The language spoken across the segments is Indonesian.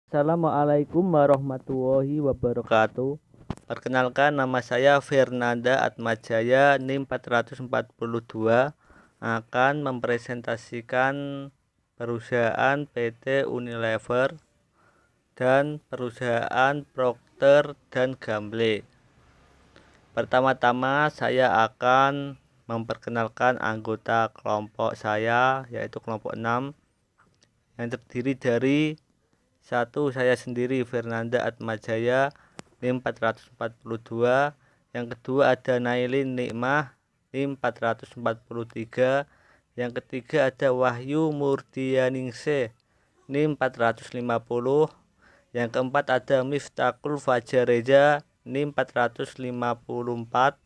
Assalamualaikum warahmatullahi wabarakatuh. Perkenalkan, nama saya Fernanda Atmajaya, NIM 442, akan mempresentasikan perusahaan PT Unilever dan perusahaan Procter dan Gamble. Pertama-tama saya akan memperkenalkan anggota kelompok saya, yaitu kelompok 6, yang terdiri dari satu, saya sendiri Fernanda Atmajaya, NIM 442. Yang kedua ada Nailin Nikmah, NIM 443. Yang ketiga ada Wahyu Murdianingsih, NIM 450. Yang keempat ada Miftahul Fajareza, NIM 454.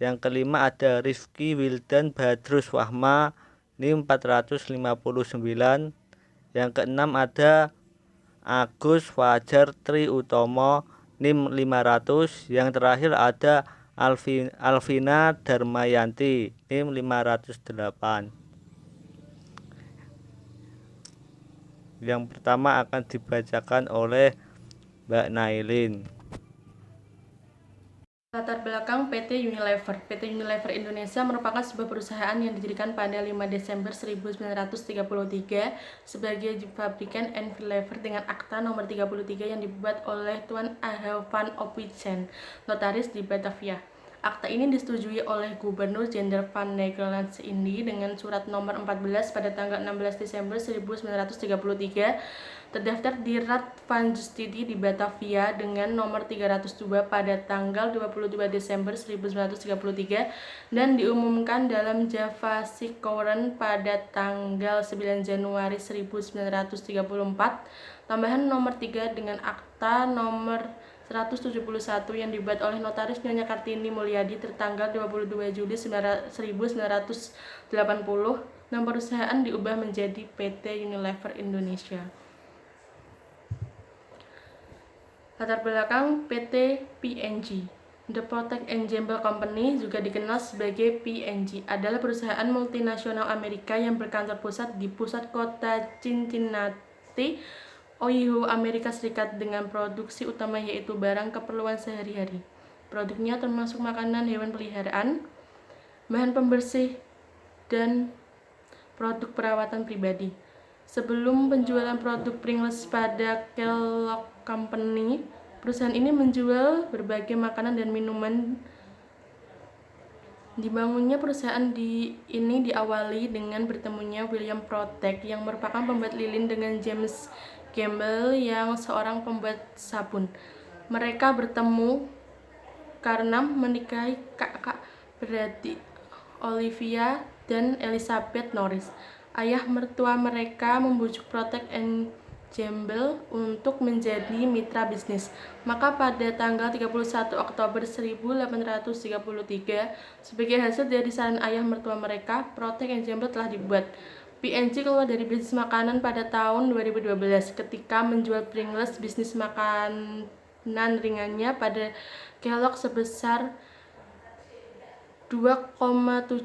Yang kelima ada Rifki Wildan Badrus Wahma, NIM 459. Yang keenam ada Agus Fajar Tri Utomo, NIM 500. Yang terakhir ada Alvina Darmayanti, NIM 508. Yang pertama akan dibacakan oleh Mbak Nailin. Latar belakang PT Unilever. PT Unilever Indonesia merupakan sebuah perusahaan yang didirikan pada 5 Desember 1933 sebagai pabrikan Unilever dengan akta nomor 33 yang dibuat oleh Tuan Aho van Oppidsen, notaris di Batavia. Akta ini disetujui oleh Gubernur Jenderal van Nederlandse Indië dengan surat nomor 14 pada tanggal 16 Desember 1933, terdaftar di Raad van Justitie di Batavia dengan nomor 302 pada tanggal 22 Desember 1933 dan diumumkan dalam Java Courant pada tanggal 9 Januari 1934. Tambahan nomor 3 dengan akta nomor 171 yang dibuat oleh Notaris Nyonya Kartini Mulyadi tertanggal 22 Juli 1980. Nama perusahaan diubah menjadi PT Unilever Indonesia. Latar belakang PT P&G. The Procter and Gamble Company, juga dikenal sebagai P&G, adalah perusahaan multinasional Amerika yang berkantor pusat di pusat kota Cincinnati, Ohio, Amerika Serikat, dengan produksi utama yaitu barang keperluan sehari-hari. Produknya termasuk makanan hewan peliharaan, bahan pembersih, dan produk perawatan pribadi. Sebelum penjualan produk Pringles pada Kellogg Company, perusahaan ini menjual berbagai makanan dan minuman. Dibangunnya perusahaan ini diawali dengan bertemunya William Procter yang merupakan pembuat lilin dengan James Gamble yang seorang pembuat sabun. Mereka bertemu karena menikahi kakak beradik Olivia dan Elizabeth Norris. Ayah mertua mereka membujuk Procter and Gamble untuk menjadi mitra bisnis. Maka pada tanggal 31 Oktober 1833, sebagai hasil dari saran ayah mertua mereka, Procter and Gamble telah dibuat. P&G keluar dari bisnis makanan pada tahun 2012 ketika menjual Pringles, bisnis makanan ringannya, pada Kellogg sebesar $2,75.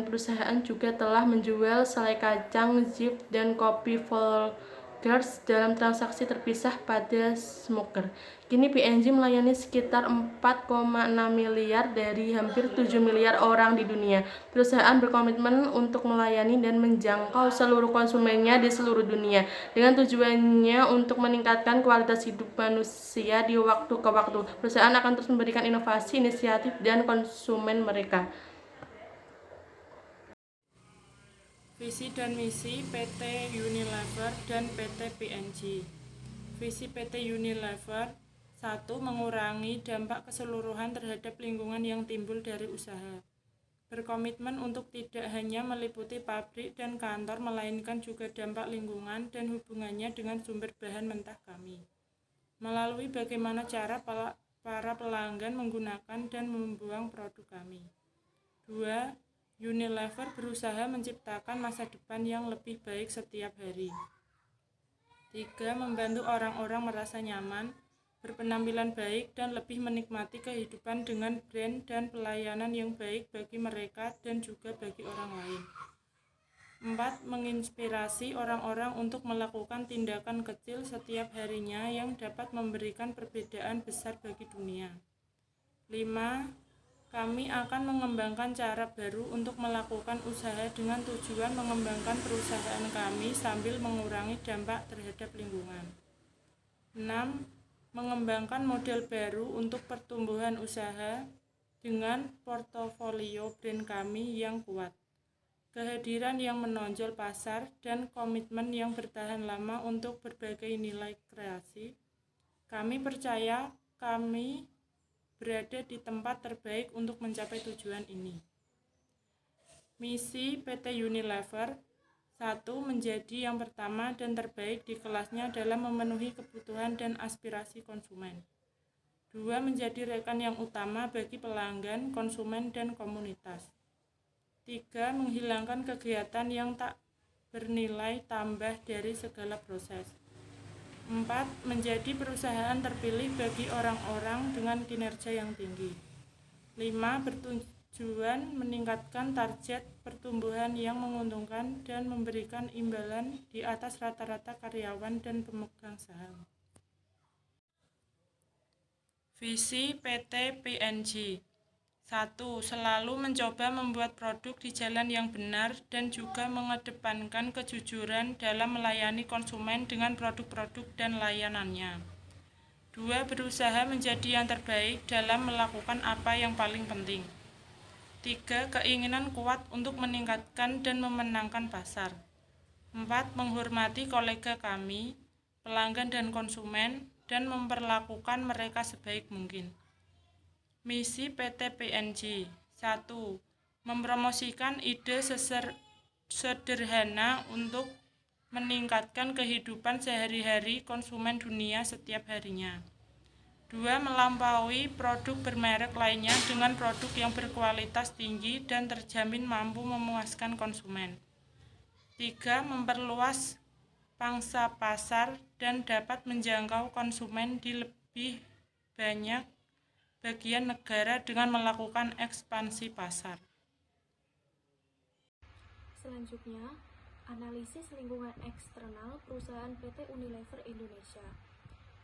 Perusahaan juga telah menjual selai kacang, Jif, dan kopi Folgers dalam transaksi terpisah pada Smucker. Kini P&G melayani sekitar 4,6 miliar dari hampir 7 miliar orang di dunia. Perusahaan berkomitmen untuk melayani dan menjangkau seluruh konsumennya di seluruh dunia dengan tujuannya untuk meningkatkan kualitas hidup manusia di waktu ke waktu. Perusahaan akan terus memberikan inovasi, inisiatif, dan konsumen mereka. Visi dan misi PT Unilever dan PT P&G. Visi PT Unilever: 1. Mengurangi dampak keseluruhan terhadap lingkungan yang timbul dari usaha. Berkomitmen untuk tidak hanya meliputi pabrik dan kantor, melainkan juga dampak lingkungan dan hubungannya dengan sumber bahan mentah kami. Melalui bagaimana cara para pelanggan menggunakan dan membuang produk kami. 2. Unilever berusaha menciptakan masa depan yang lebih baik setiap hari. 3. Membantu orang-orang merasa nyaman, berpenampilan baik, dan lebih menikmati kehidupan dengan brand dan pelayanan yang baik bagi mereka dan juga bagi orang lain. 4. Menginspirasi orang-orang untuk melakukan tindakan kecil setiap harinya yang dapat memberikan perbedaan besar bagi dunia. 5. Kami akan mengembangkan cara baru untuk melakukan usaha dengan tujuan mengembangkan perusahaan kami sambil mengurangi dampak terhadap lingkungan. 6. Mengembangkan model baru untuk pertumbuhan usaha dengan portofolio brand kami yang kuat, kehadiran yang menonjol pasar, dan komitmen yang bertahan lama untuk berbagai nilai kreasi. Kami percaya kami berada di tempat terbaik untuk mencapai tujuan ini. Misi PT Unilever: 1. Menjadi yang pertama dan terbaik di kelasnya dalam memenuhi kebutuhan dan aspirasi konsumen. 2. Menjadi rekan yang utama bagi pelanggan, konsumen, dan komunitas. 3. Menghilangkan kegiatan yang tak bernilai tambah dari segala proses. 4. Menjadi perusahaan terpilih bagi orang-orang dengan kinerja yang tinggi. 5. Bertujuan meningkatkan target pertumbuhan yang menguntungkan dan memberikan imbalan di atas rata-rata karyawan dan pemegang saham. Visi PT P&G: 1. Selalu mencoba membuat produk di jalan yang benar dan juga mengedepankan kejujuran dalam melayani konsumen dengan produk-produk dan layanannya. 2. Berusaha menjadi yang terbaik dalam melakukan apa yang paling penting. 3. Keinginan kuat untuk meningkatkan dan memenangkan pasar. 4. Menghormati kolega kami, pelanggan dan konsumen, dan memperlakukan mereka sebaik mungkin. Misi PT P&G: 1. Mempromosikan ide sederhana untuk meningkatkan kehidupan sehari-hari konsumen dunia setiap harinya. 2. Melampaui produk bermerek lainnya dengan produk yang berkualitas tinggi dan terjamin mampu memuaskan konsumen. 3. Memperluas pangsa pasar dan dapat menjangkau konsumen di lebih banyak bagian negara dengan melakukan ekspansi pasar. Selanjutnya, analisis lingkungan eksternal perusahaan PT Unilever Indonesia.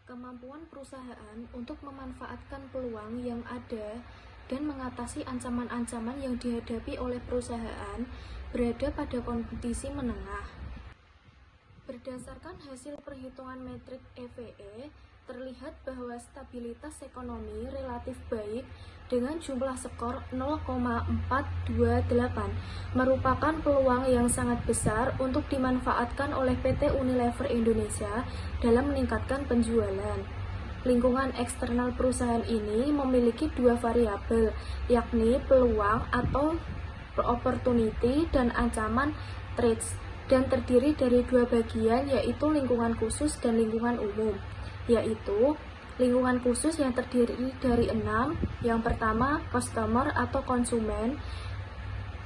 Kemampuan perusahaan untuk memanfaatkan peluang yang ada dan mengatasi ancaman-ancaman yang dihadapi oleh perusahaan berada pada kondisi menengah. Berdasarkan hasil perhitungan metrik EVE, terlihat bahwa stabilitas ekonomi relatif baik dengan jumlah skor 0,428 merupakan peluang yang sangat besar untuk dimanfaatkan oleh PT Unilever Indonesia dalam meningkatkan penjualan. Lingkungan eksternal perusahaan ini memiliki dua variabel, yakni peluang atau opportunity dan ancaman threats, dan terdiri dari dua bagian, yaitu lingkungan khusus dan lingkungan umum, yaitu lingkungan khusus yang terdiri dari 6. Yang pertama, customer atau konsumen.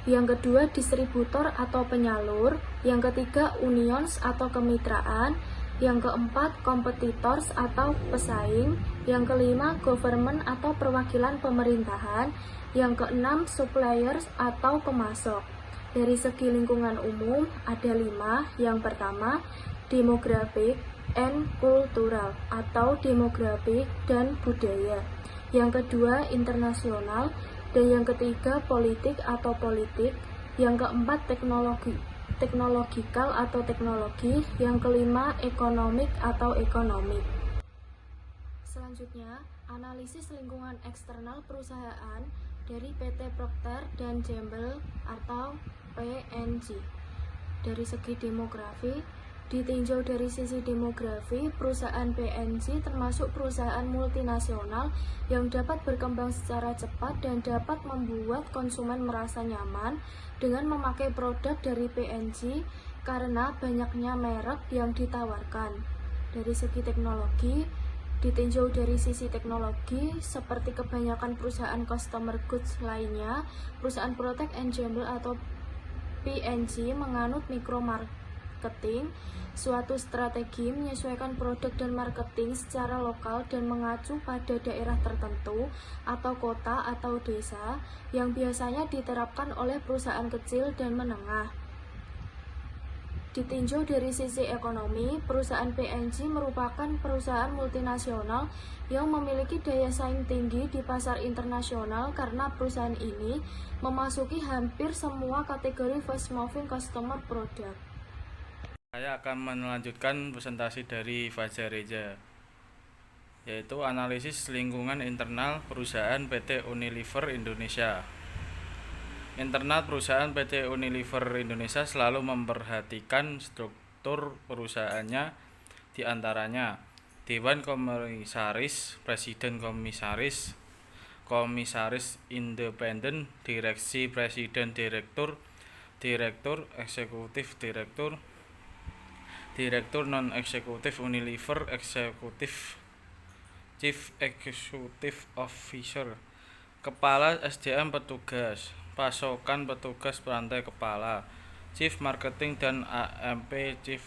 Yang kedua, distributor atau penyalur. Yang ketiga, unions atau kemitraan. Yang keempat, competitors atau pesaing. Yang kelima, government atau perwakilan pemerintahan. Yang keenam, suppliers atau pemasok. Dari segi lingkungan umum ada 5. Yang pertama, demografik and kultural atau demografik dan budaya. Yang kedua, internasional, dan yang ketiga, politik atau politik. Yang keempat, teknologikal atau teknologi. Yang kelima, ekonomik atau ekonomik. Selanjutnya, analisis lingkungan eksternal perusahaan dari PT Procter & Gamble atau P&G. Dari segi demografi, ditinjau dari sisi demografi, perusahaan P&G termasuk perusahaan multinasional yang dapat berkembang secara cepat dan dapat membuat konsumen merasa nyaman dengan memakai produk dari P&G karena banyaknya merek yang ditawarkan. Dari segi teknologi, ditinjau dari sisi teknologi, seperti kebanyakan perusahaan consumer goods lainnya, perusahaan Procter & Gamble atau P&G menganut mikromarketing, suatu strategi menyesuaikan produk dan marketing secara lokal dan mengacu pada daerah tertentu atau kota atau desa yang biasanya diterapkan oleh perusahaan kecil dan menengah. Ditinjau dari sisi ekonomi, perusahaan PNG merupakan perusahaan multinasional yang memiliki daya saing tinggi di pasar internasional karena perusahaan ini memasuki hampir semua kategori fast moving consumer product. Saya akan melanjutkan presentasi dari Fajar Reza, yaitu analisis lingkungan internal perusahaan PT Unilever Indonesia. Internal perusahaan PT Unilever Indonesia selalu memperhatikan struktur perusahaannya, diantaranya Dewan Komisaris, Presiden Komisaris, Komisaris Independen, Direksi Presiden Direktur, Direktur Eksekutif Direktur, Direktur Non-Eksekutif Unilever, Eksekutif Chief Executive Officer, Kepala SDM Petugas, Pasokan Petugas Rantai Kepala, Chief Marketing dan AMP Chief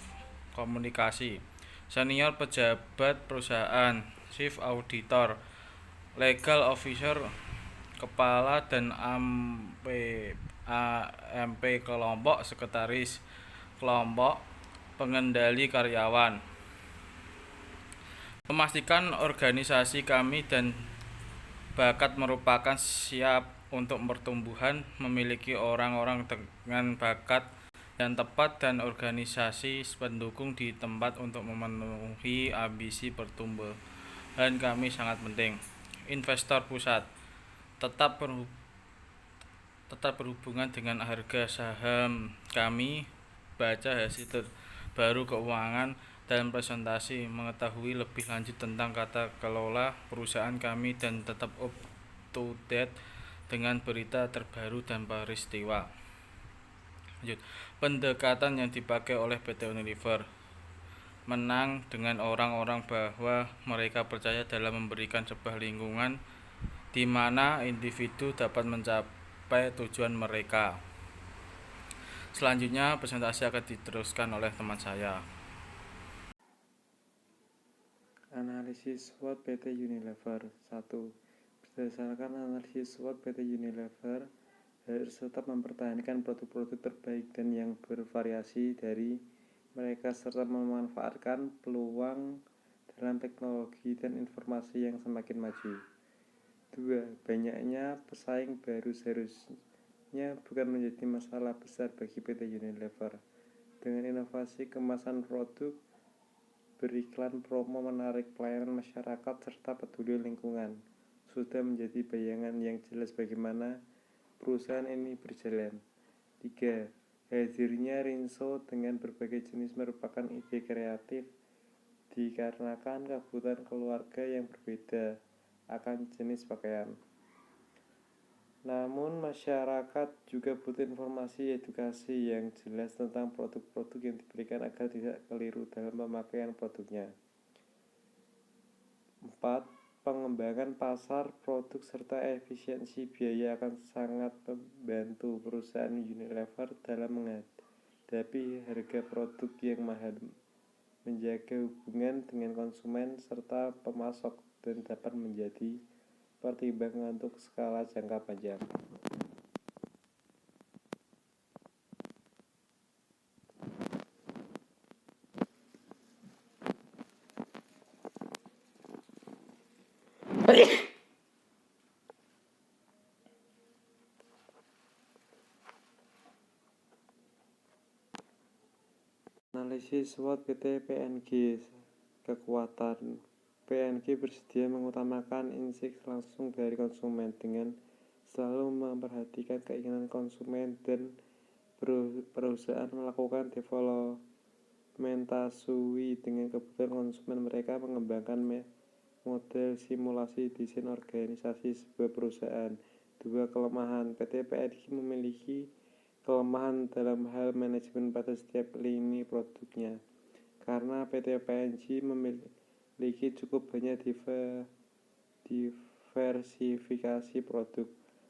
Komunikasi, Senior Pejabat Perusahaan, Chief Auditor, Legal Officer, Kepala dan AMP Kelompok, Sekretaris Kelompok, Pengendali Karyawan. Memastikan organisasi kami dan bakat merupakan siap untuk pertumbuhan, memiliki orang-orang dengan bakat yang tepat dan organisasi pendukung di tempat untuk memenuhi ambisi pertumbuhan kami sangat penting. Investor pusat tetap berhubungan dengan harga saham kami, baca hasil terbaru keuangan dan presentasi, mengetahui lebih lanjut tentang tata kelola perusahaan kami dan tetap up to date dengan berita terbaru dan peristiwa. Pendekatan yang dipakai oleh PT Unilever menang dengan orang-orang bahwa mereka percaya dalam memberikan sebuah lingkungan di mana individu dapat mencapai tujuan mereka. Selanjutnya presentasi akan diteruskan oleh teman saya. Analisis SWOT PT Unilever. 1. Berdasarkan analisis SWOT PT Unilever harus tetap mempertahankan produk-produk terbaik dan yang bervariasi dari mereka serta memanfaatkan peluang dalam teknologi dan informasi yang semakin maju. 2. Banyaknya pesaing baru seharusnya bukan menjadi masalah besar bagi PT Unilever. Dengan inovasi kemasan produk, beriklan promo, menarik pelayanan masyarakat, serta peduli lingkungan, sudah menjadi bayangan yang jelas bagaimana perusahaan ini berjalan. 3. Hadirnya Rinso dengan berbagai jenis merupakan ide kreatif dikarenakan kebutuhan keluarga yang berbeda akan jenis pakaian. Namun masyarakat juga butuh informasi edukasi yang jelas tentang produk-produk yang diberikan agar tidak keliru dalam pemakaian produknya. 4. Pengembangan pasar produk serta efisiensi biaya akan sangat membantu perusahaan Unilever dalam menghadapi harga produk yang mahal, menjaga hubungan dengan konsumen serta pemasok, dan dapat menjadi pertimbangan untuk skala jangka panjang. Analisis SWOT PT PNG. Kekuatan PNG bersedia mengutamakan insight langsung dari konsumen dengan selalu memperhatikan keinginan konsumen dan perusahaan melakukan developmentasi dengan kebutuhan konsumen. Mereka mengembangkan model simulasi desain organisasi sebuah perusahaan. 2. Kelemahan PT PNG memiliki kelemahan dalam hal manajemen pada setiap lini produknya. Karena PT PNG memiliki cukup banyak diversifikasi produk,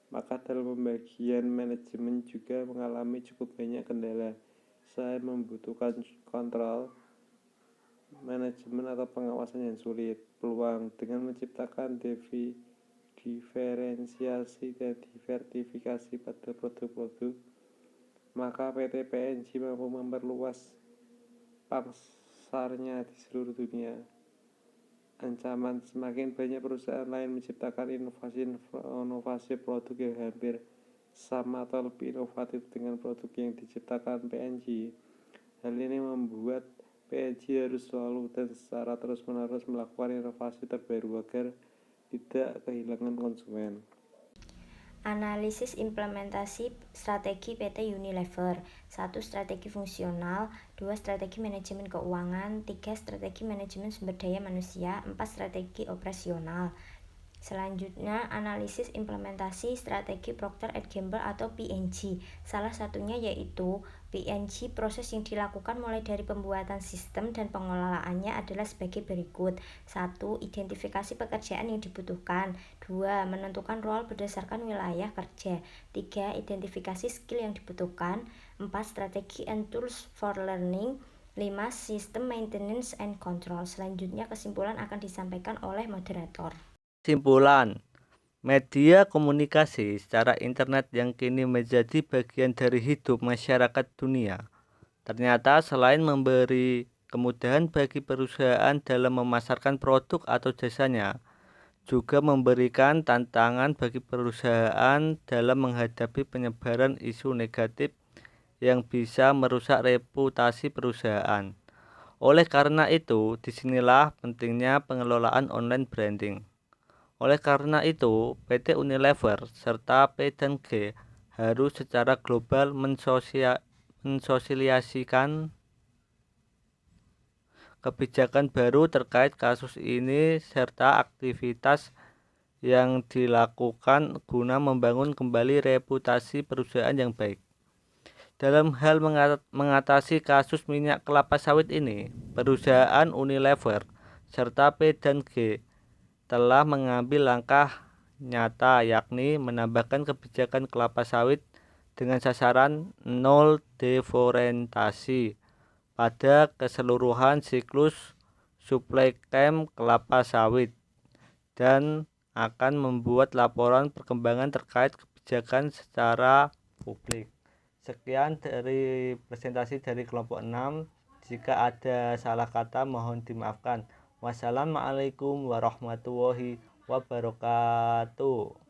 maka dalam pembagian manajemen juga mengalami cukup banyak kendala. Saya membutuhkan kontrol manajemen atau pengawasan yang sulit. Peluang dengan menciptakan diferensiasi dan diversifikasi pada produk-produk, maka PT PNG mampu memperluas pasarnya di seluruh dunia. Ancaman semakin banyak perusahaan lain menciptakan inovasi produk yang hampir sama atau lebih inovatif dengan produk yang diciptakan P&G. Hal ini membuat P&G harus selalu dan secara terus-menerus melakukan inovasi terbaru agar tidak kehilangan konsumen. Analisis implementasi strategi PT Unilever. 1. Strategi fungsional. 2. Strategi manajemen keuangan. 3. Strategi manajemen sumber daya manusia. 4. Strategi operasional. Selanjutnya, analisis implementasi strategi Procter & Gamble atau P&G. Salah satunya yaitu P&G. Proses yang dilakukan mulai dari pembuatan sistem dan pengelolaannya adalah sebagai berikut. 1. Identifikasi pekerjaan yang dibutuhkan. 2. Menentukan role berdasarkan wilayah kerja. 3. Identifikasi skill yang dibutuhkan. 4. Strategi and tools for learning. 5. Sistem maintenance and control. Selanjutnya kesimpulan akan disampaikan oleh moderator. Kesimpulan, media komunikasi secara internet yang kini menjadi bagian dari hidup masyarakat dunia, ternyata selain memberi kemudahan bagi perusahaan dalam memasarkan produk atau jasanya, juga memberikan tantangan bagi perusahaan dalam menghadapi penyebaran isu negatif yang bisa merusak reputasi perusahaan. Oleh karena itu, disinilah pentingnya pengelolaan online branding. Oleh karena itu, PT Unilever serta P&G harus secara global mensosialisasikan kebijakan baru terkait kasus ini serta aktivitas yang dilakukan guna membangun kembali reputasi perusahaan yang baik. Dalam hal mengatasi kasus minyak kelapa sawit ini, perusahaan Unilever serta P&G telah mengambil langkah nyata, yakni menambahkan kebijakan kelapa sawit dengan sasaran nol deforestasi pada keseluruhan siklus supply chain kelapa sawit dan akan membuat laporan perkembangan terkait kebijakan secara publik. Sekian dari presentasi dari kelompok 6. Jika ada salah kata mohon dimaafkan. Wassalamualaikum warahmatullahi wabarakatuh.